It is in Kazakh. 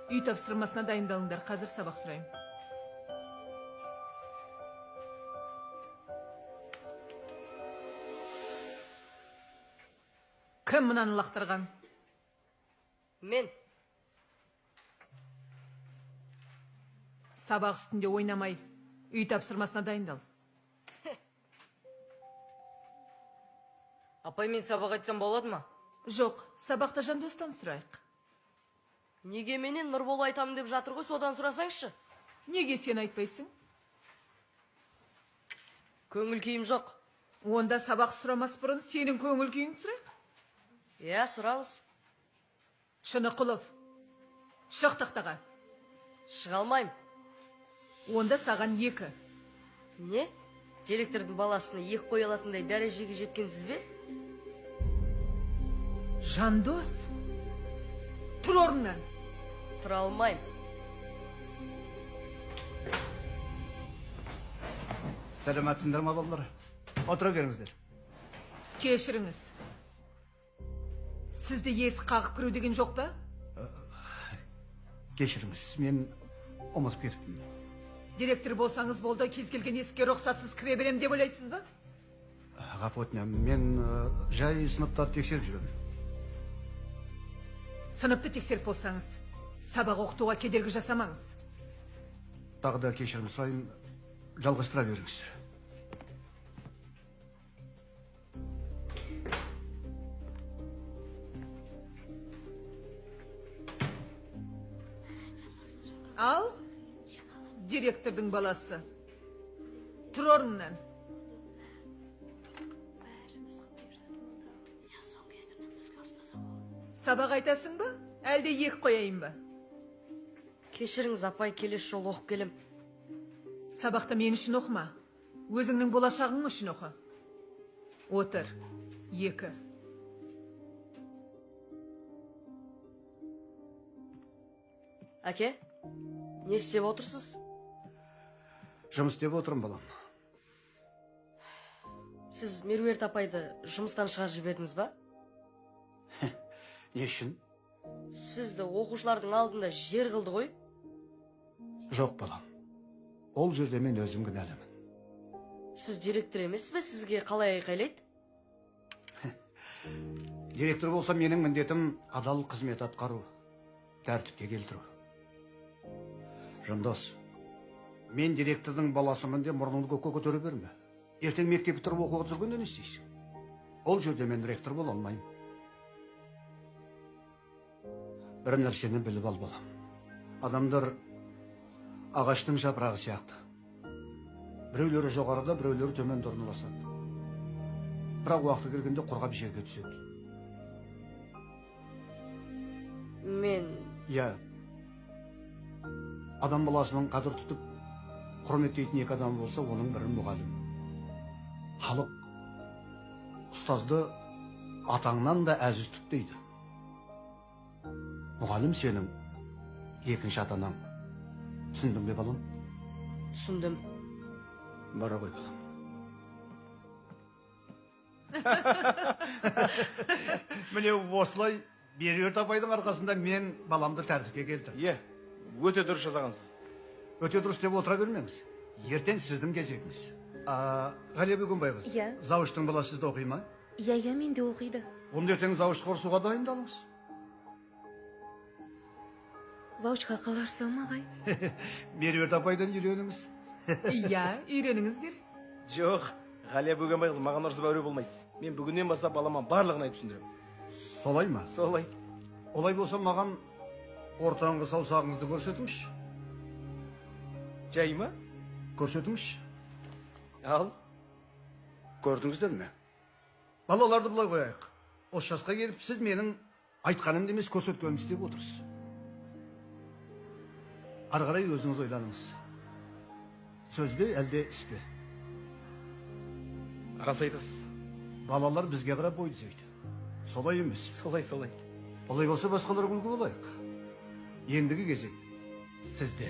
Үй тапсырмасына дайындалыңдар, қазір сабақ сұрайым. Кім мынаны лақтырған? Мен. Сабақ үстінде ойнамай, үй тапсырмасына дайындал. Апай, мен сабақ айтсам болады ма? Жоқ, сабақта Жандостан сұрайық. Неге менен Нұрбол айтамын деп жатыр ғой, содан сұрасаңызшы. Неге сен айтпайсың? Көңіл күйім жоқ. Онда сабақ сұрамас бұрын сенің көңіл күйіңді сұрайық. Иә, сұраңыз. Шынықұлов, шық тақтаға. Шыға алмаймын. Онда саған 2. Не? Директордың баласына 2 қоя алатындай дәрежеге жеткенсіз бе? Жандос, тұр орнынан. Тұра алмаймын. Сәлематсыңдар ма балалар? Отыра беріңіздер. Кешіріңіз. Сізде ес қағып кіру деген жоқ па? Кешіріңіз, мен ұмытып кетіппін. Директор болсаңыз болды, кез келген есікке рұқсатсыз кіре берем деп ойлайсыз ба? Ғафу өтінем, мен жай сыныптарды тексеріп жүремін. Сыныпты тексеріп болсаңыз, сабақ оқытуға кедергі жасамаңыз. Тағы да кешірім сұрайын, жалғастыра беріңіздер. Ал, директордың баласы. Тұр орнынан. Сабақ айтасың ба? Әлде 2 қояйын ба? Кешіріңіз, апай, келесі жол оқып келем. Сабақта мен үшін оқыма. Өзіңнің болашағың үшін оқы. Отыр. 2. Әке, не істеп отырсыз? Жұмыс істеп отырмын, балам. Сіз Меруерт апайды жұмыстан шығарып жібердіңіз ба? Не үшін? Сізді оқушылардың алдында жер қылды ғой? Жоқ, балам. Ол жерде мен өзім кінәлімін. Сіз директор емессіз бе, сізге қалай айқайлайды? Директор болса менің міндетім адал қызмет атқару, тәртіпке келтіру. Жандос, мен директордың баласымын деп мұрныңды көкке көтере берме. Ертең мектеп бітіріп оқуға жүргенде не істейсің? Ол жерде мен ректор бола алмаймын. Бір нәрсені біліп ал, балам. Адамдар ағаштың жапырағы сияқты. Біреулері жоғарыда, біреулері төменде орналасады. Бірақ уақыты келгенде құрғап жерге түседі. Мен... Иә. Адам баласының қадір тұтып, құрметтейтін 2 адам болса, оның бірі мұғалім. Халық ұстазды атаңнан да әзіз тұт дейді. Мұғалім сенің 2-ші атанаң. Түсіндің бе, балам? Түсіндім. Бара ғой, балам. Міне осылай Меруерт апайдың арқасында мен баламды тәртіпке келтірдім. Е, өте дұрыс жасағансыз. Өте дұрыс деп отыра бермеңіз. Ертең сіздің кезегіңіз. Ғалия Бөгенбай қыз. Иә. Завуштың баласы сізді оқи ма? Иә, менде оқиды. Онда ертең завушқа ұрысуға дайындалыңыз. Заучқа қаларсам, ағай? Меруерт апайдан үйреніңіз. Иә, үйреніңіздер. Жоқ, Ғалия Бөгенбай қыз, маған ұрсып әуре болмайсыз. Мен бүгіннен бастап балама барлығын айтып түсіндіремін. Солай ма? Солай. Олай болса маған ортаңғы саусағыңызды көрсетіңізші. Жай ма? Көрсетіңізші. Ал. Көрдіңіздер ме? Балаларды бұлай қояйық. Осы жасқа келіп, сіз менің айтқанымды емес көрсеткенімді істеп отырсыз. Ары қарай өзіңіз ойланыңыз. Сөз бе, әлде іс пе? Рас айтасыз. Балалар бізге қарап бой түзейді. Солай емес. Солай. Олай болса басқалар күлкі болайық. Ендігі кезек сізде.